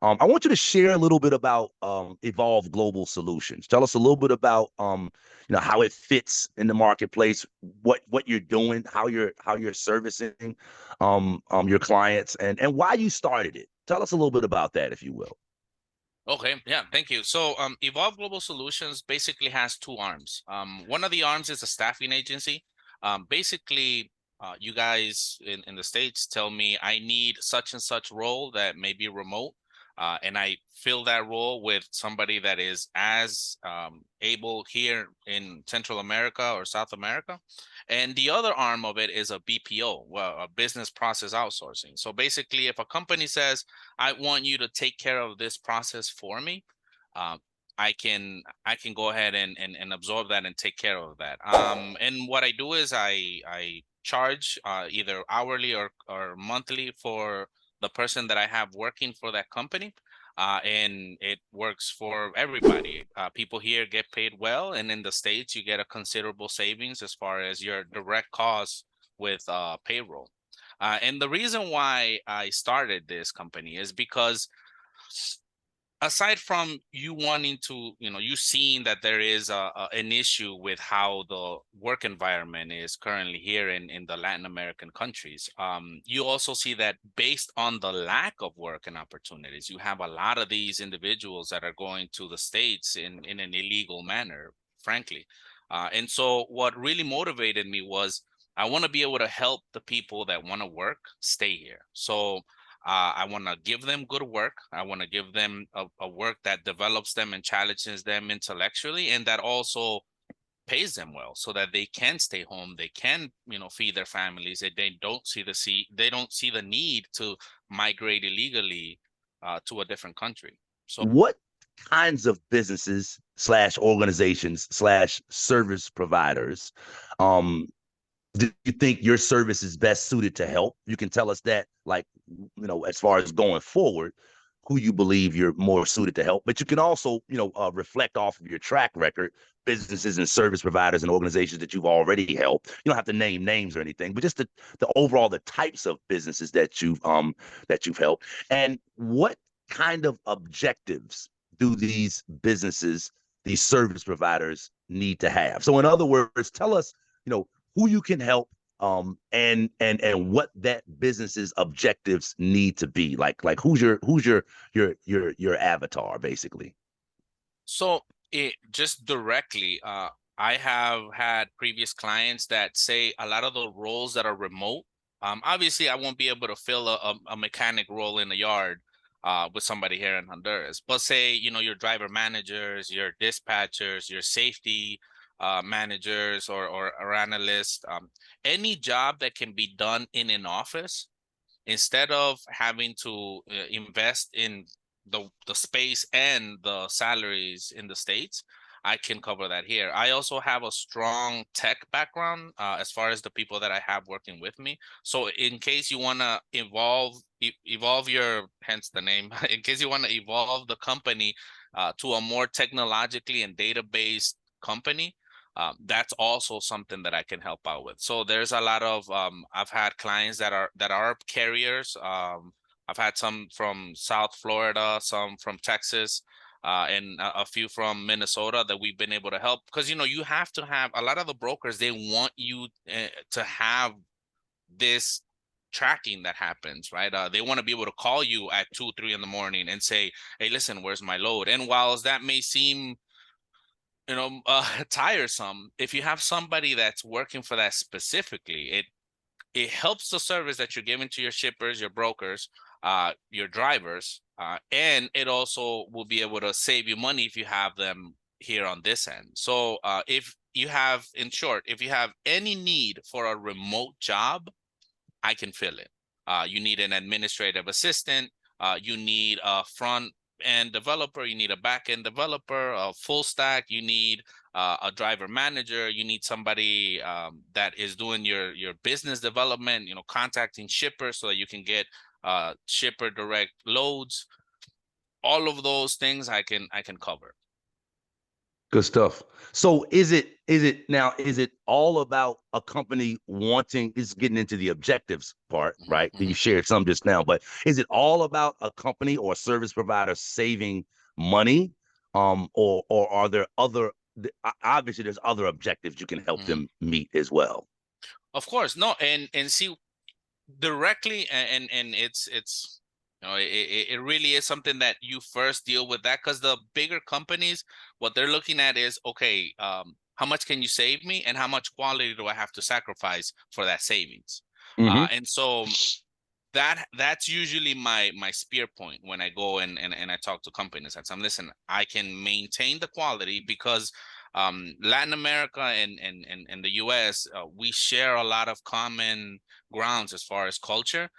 I want you to share a little bit about Evolve Global Solutions. Tell us a little bit about how it fits in the marketplace, what you're doing, how you're servicing your clients, and why you started it. Tell us a little bit about that, if you will. Okay, yeah, thank you. So, Evolve Global Solutions basically has two arms. One of the arms is a staffing agency. Basically, you guys in the States tell me I need such and such role that may be remote, and I fill that role with somebody that is as able here in Central America or South America. And the other arm of it is a BPO, well, a business process outsourcing. So basically, if a company says, I want you to take care of this process for me. Uh, I can go ahead and absorb that and take care of that. And what I do is I charge either hourly or monthly for the person that I have working for that company. And it works for everybody. People here get paid well, and in the States, you get a considerable savings as far as your direct costs with payroll. And the reason why I started this company is because aside from you wanting to, you seeing that there is an issue with how the work environment is currently here in the Latin American countries, you also see that based on the lack of work and opportunities, you have a lot of these individuals that are going to the States in an illegal manner, frankly. And so what really motivated me was I want to be able to help the people that want to work stay here. So I want to give them good work. I want to give them a work that develops them and challenges them intellectually, and that also pays them well, so that they can stay home. They can, feed their families. And they don't see the need to migrate illegally to a different country. So What kinds of businesses slash organizations slash service providers um, do you think your service is best suited to help? You can tell us that, like, as far as going forward, who you believe you're more suited to help. But you can also, reflect off of your track record, businesses and service providers and organizations that you've already helped. You don't have to name names or anything, but just the overall the types of businesses that you've helped, and what kind of objectives do these businesses, these service providers, need to have. So, in other words, tell us, who you can help, and what that business's objectives need to be. Like who's your avatar, basically. So it just directly, I have had previous clients that say a lot of the roles that are remote. Obviously, I won't be able to fill a mechanic role in the yard with somebody here in Honduras. But say, your driver managers, your dispatchers, your safety managers or analysts, any job that can be done in an office instead of having to invest in the space and the salaries in the States. I can cover that here. I also have a strong tech background as far as the people that I have working with me. So in case you want to evolve your, hence the name, in case you want to evolve the company to a more technologically and data-based company, that's also something that I can help out with. So there's a lot of I've had clients that are carriers. I've had some from South Florida, some from Texas, and a few from Minnesota that we've been able to help, because you have to have a lot of the brokers. They want you to have this tracking that happens, right? They want to be able to call you at 2, 3 in the morning and say, "Hey, listen, where's my load?" And while that may seem tiresome, if you have somebody that's working for that specifically, it helps the service that you're giving to your shippers, your brokers, your drivers, and it also will be able to save you money if you have them here on this end. So if you have, in short, if you have any need for a remote job, I can fill it. You need an administrative assistant. You need a front end developer. You need a back end developer, a full stack. You need a driver manager. You need somebody that is doing your business development. Contacting shippers so that you can get shipper direct loads. All of those things I can cover. Good stuff. So is it all about a company wanting is getting into the objectives part, Mhm, right? You mhm, shared some just now, but is it all about a company or a service provider saving money? Or are there other obviously there's other objectives you can help mhm. them meet as well. Of course, no, and see directly, and it's it really is something that you first deal with that, because the bigger companies, what they're looking at is, okay, how much can you save me, and how much quality do I have to sacrifice for that savings? Hmm. And so that's usually my spear point when I go and I talk to companies. I tell them, listen, I can maintain the quality because Latin America and the US, we share a lot of common grounds as far as culture.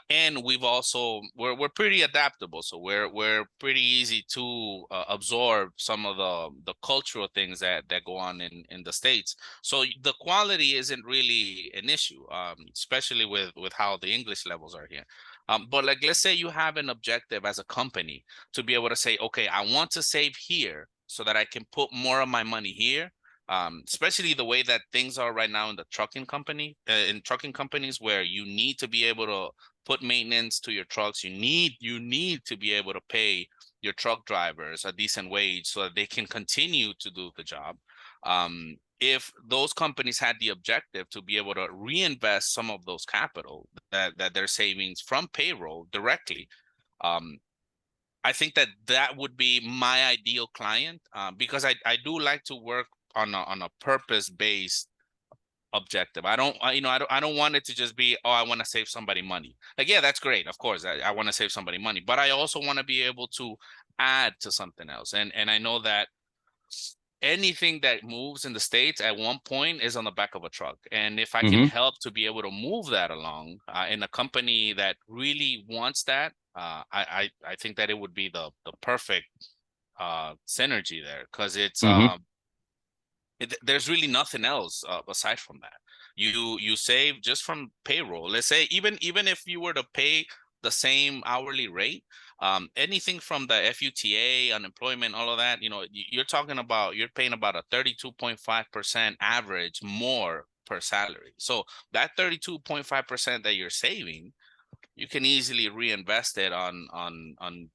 And we've also we're pretty adaptable, so we're pretty easy to absorb some of the cultural things that go on in the States. So the quality isn't really an issue, especially with how the English levels are here. But like, let's say you have an objective as a company to be able to say, okay, I want to save here so that I can put more of my money here. Especially the way that things are right now in the trucking company, in trucking companies, where you need to be able to put maintenance to your trucks. You need to be able to pay your truck drivers a decent wage so that they can continue to do the job. If those companies had the objective to be able to reinvest some of those capital that their savings from payroll directly, um, I think that would be my ideal client, because I do like to work on a purpose based objective. I don't want it to just be, oh, I want to save somebody money. Like, yeah, that's great. Of course, I want to save somebody money, but I also want to be able to add to something else. And I know that anything that moves in the States at one point is on the back of a truck. And if I can Hmm. help to be able to move that along, in a company that really wants that, I think that it would be the perfect synergy there, because Hmm. there's really nothing else aside from that. You save just from payroll. Let's say even if you were to pay the same hourly rate, anything from the FUTA, unemployment, all of that, you're paying about a 32.5% average more per salary. So that 32.5% that you're saving, you can easily reinvest it on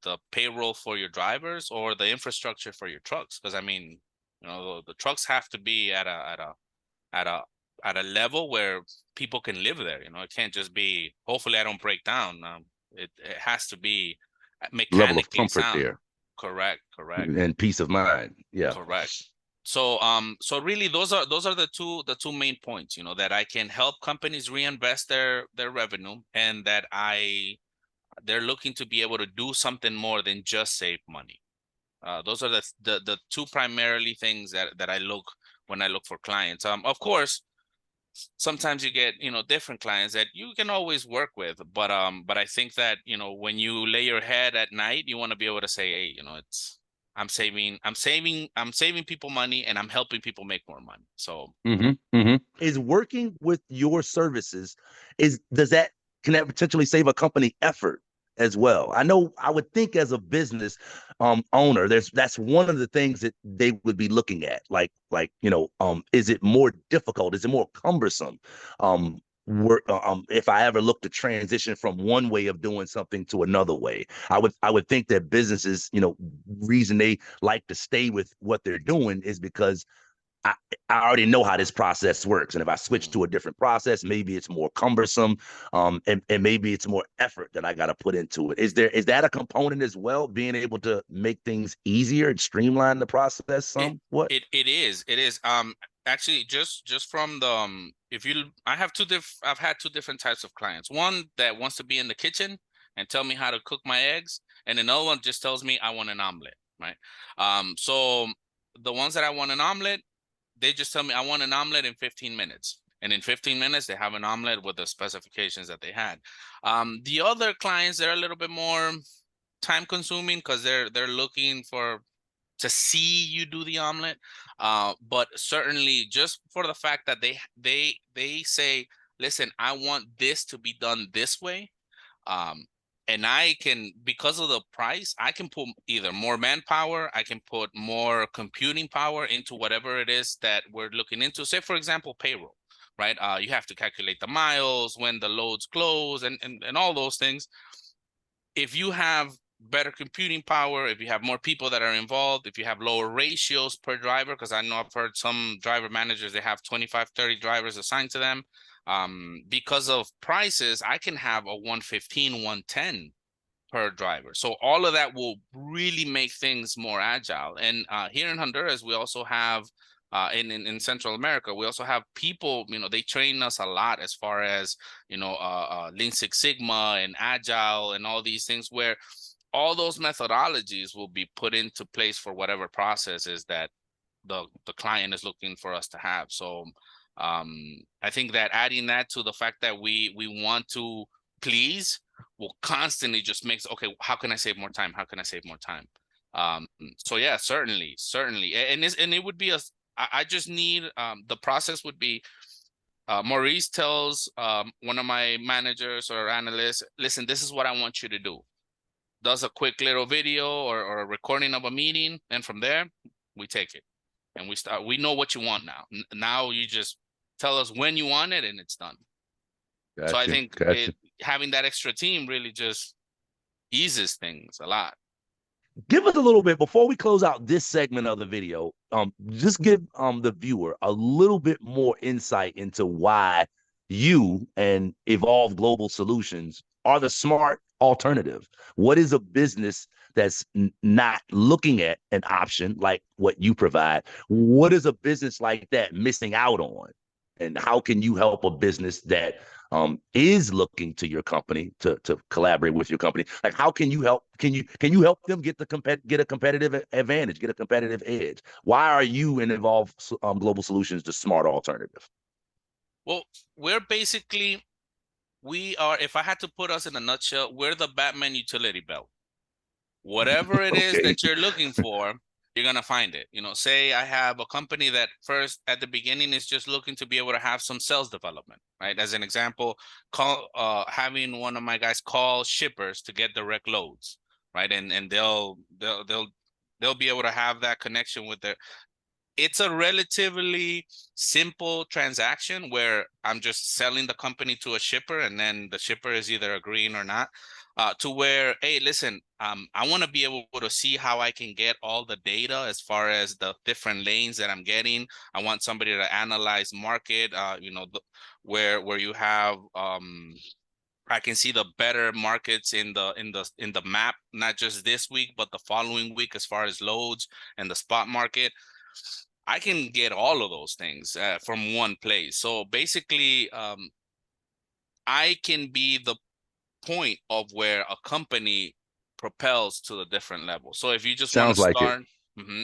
the payroll for your drivers or the infrastructure for your trucks. Because I mean, the trucks have to be at a at a level where people can live there. It can't just be, hopefully I don't break down. It has to be Level of mechanically comfort sound. there Correct, correct, and peace of mind. Yeah. correct. So really those are the two main points, that I can help companies reinvest their revenue, and that they're looking to be able to do something more than just save money. Those are the two primarily things that I look when I look for clients. Of course, sometimes you get different clients that you can always work with, but I think that when you lay your head at night, you want to be able to say, hey, it's I'm saving people money, and I'm helping people make more money. So Hmm. Hmm. Is working with your services is does that can that potentially save a company effort as well? I know I would think as a business owner, that's one of the things that they would be looking at. Is it more difficult? Is it more cumbersome? Work if I ever look to transition from one way of doing something to another way. I would think that businesses, reason they like to stay with what they're doing is because I, I already know how this process works. And if I switch mhm. to a different process, maybe it's more cumbersome. And maybe it's more effort that I got to put into it. Is that a component as well? Being able to make things easier and streamline the process It somewhat? it is actually just from the if you I've had two different types of clients. One that wants to be in the kitchen and tell me how to cook my eggs, and another one just tells me I want an omelet, right? So the ones that I want an omelet, they just tell me I want an omelet in 15 minutes. And in 15 minutes, they have an omelet with the specifications that they had. The other clients, they're a little bit more time consuming, because they're looking to see you do the omelet. But certainly, just for the fact that they say, listen, I want this to be done this way. Um, and I can, because of the price, I can put either more manpower, I can put more computing power into whatever it is that we're looking into. Say, for example, payroll, right? You have to calculate the miles, when the loads close, and all those things. If you have better computing power, if you have more people that are involved, if you have lower ratios per driver, because I know I've heard some driver managers, they have 25, 30 drivers assigned to them. Because of prices, I can have a 115, 110 per driver. So all of that will really make things more agile. And here in Honduras, we also have, in Central America, we also have people, they train us a lot as far as, Lean Six Sigma and Agile and all these things, where all those methodologies will be put into place for whatever processes that the client is looking for us to have. So I think that adding that to the fact that we want to please will constantly just makes, okay, how can I save more time? How can I save more time? So yeah, certainly, and it would be I just need, the process would be, Maurice tells one of my managers or analysts, listen, this is what I want you to do. Does a quick little video or a recording of a meeting, and from there we take it and we know what you want now. Now you just tell us when you want it and it's done. So I Gotcha. think Gotcha. having that extra team really just eases things a lot. Give us a little bit before we close out this segment of the video. Just give the viewer a little bit more insight into why you and Evolve Global Solutions are the smart alternative. What is a business that's not looking at an option like what you provide? What is a business like that missing out on? And how can you help a business that is looking to your company to collaborate with your company? Like, how can you help? Can you help them get get a competitive advantage, get a competitive edge? Why are you and Evolve Global Solutions the smart alternative? Well, we're basically, we are, if I had to put us in a nutshell, we're the Batman utility belt. Whatever it is Okay, that you're looking for, you're gonna find it. Say I have a company that first at the beginning is just looking to be able to have some sales development, right? As an example, having one of my guys call shippers to get direct loads, right? And they'll be able to have that connection with their, it's a relatively simple transaction where I'm just selling the company to a shipper, and then the shipper is either agreeing or not. To where, hey, listen, I want to be able to see how I can get all the data as far as the different lanes that I'm getting. I want somebody to analyze market, where you have, I can see the better markets in the map, not just this week, but the following week as far as loads and the spot market. I can get all of those things from one place. So basically, I can be the point of where a company propels to the different level. So if you just want to sounds like it. start,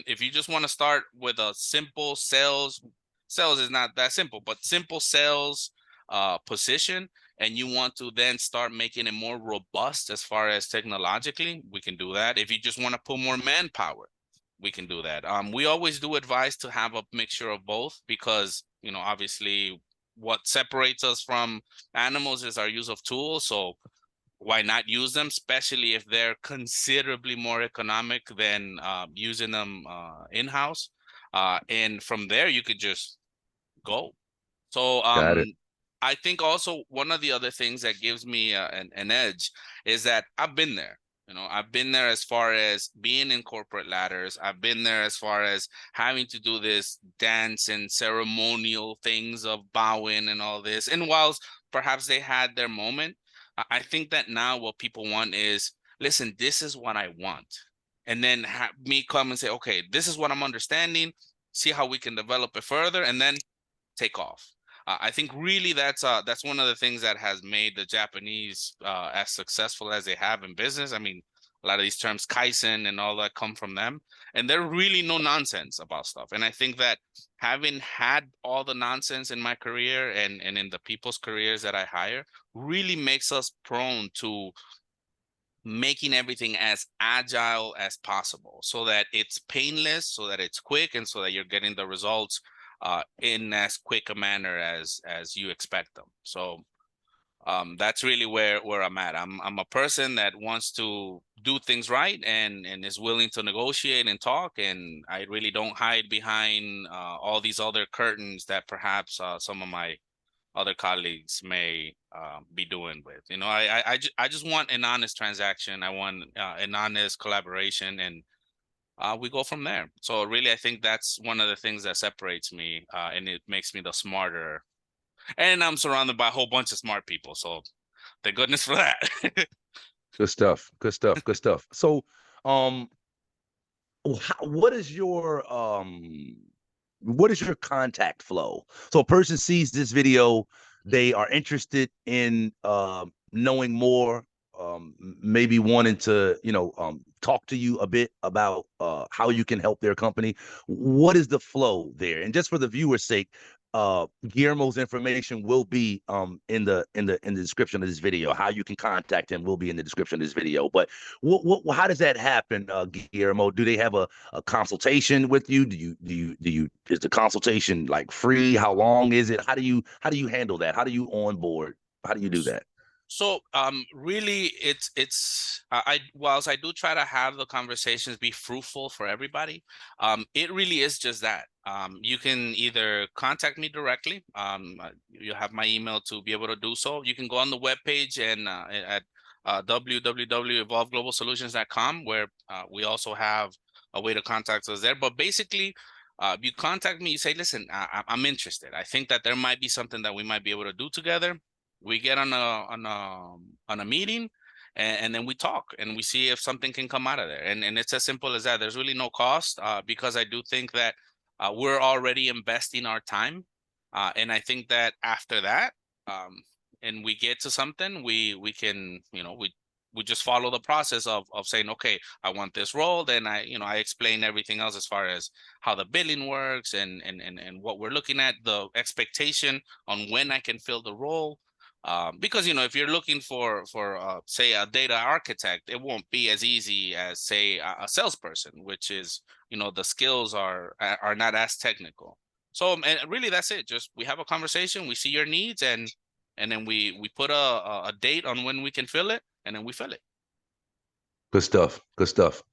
if you just want to start with a simple sales is not that simple, but simple sales position, and you want to then start making it more robust as far as technologically, we can do that. If you just want to put more manpower, we can do that. We always do advise to have a mixture of both, because obviously what separates us from animals is our use of tools. So why not use them, especially if they're considerably more economic than using them in-house. And from there, you could just go. So Got it. I think also one of the other things that gives me an edge is that I've been there. I've been there as far as being in corporate ladders. I've been there as far as having to do this dance and ceremonial things of bowing and all this. And whilst perhaps they had their moment, I think that now what people want is, listen, this is what I want. And then have me come and say, okay, this is what I'm understanding. See how we can develop it further, and then take off. I think really that's one of the things that has made the Japanese as successful as they have in business. I mean, a lot of these terms, Kaizen and all that, come from them, and they're really no nonsense about stuff. And I think that having had all the nonsense in my career and in the people's careers that I hire really makes us prone to making everything as agile as possible, so that it's painless, so that it's quick, and so that you're getting the results in as quick a manner as you expect them. So That's really where I'm at. I'm a person that wants to do things right and is willing to negotiate and talk, and I really don't hide behind all these other curtains that perhaps some of my other colleagues may be doing with. You know, I just want an honest transaction. I want an honest collaboration, and we go from there. So really, I think that's one of the things that separates me, and it makes me the smarter. And I'm surrounded by a whole bunch of smart people, so thank goodness for that. Good stuff. Good stuff. Good stuff. So, um, what is your contact flow? So a person sees this video, they are interested in knowing more, maybe wanting to, talk to you a bit about how you can help their company. What is the flow there? And just for the viewer's sake, Guillermo's information will be in the description of this video. How you can contact him will be in the description of this video. But how does that happen, Guillermo? Do they have a consultation with you? Do you is the consultation like free? How long is it? How do you handle that? How do you onboard? How do you do that? So really it's I whilst I do try to have the conversations be fruitful for everybody, it really is just that. You can either contact me directly. You have my email to be able to do so. You can go on the webpage and at www.evolveglobalsolutions.com, where we also have a way to contact us there. But basically, you contact me, you say, listen, I'm interested. I think that there might be something that we might be able to do together. We get on a meeting, and then we talk and we see if something can come out of there. And it's as simple as that. There's really no cost, because I do think that we're already investing our time, and I think that after that, and we get to something, we can, we just follow the process of saying, okay, I want this role. Then I explain everything else as far as how the billing works and what we're looking at, the expectation on when I can fill the role. Because if you're looking for say a data architect, it won't be as easy as say a salesperson, which is the skills are not as technical. So and really that's it. Just we have a conversation, we see your needs, and then we put a date on when we can fill it, and then we fill it. Good stuff. Good stuff.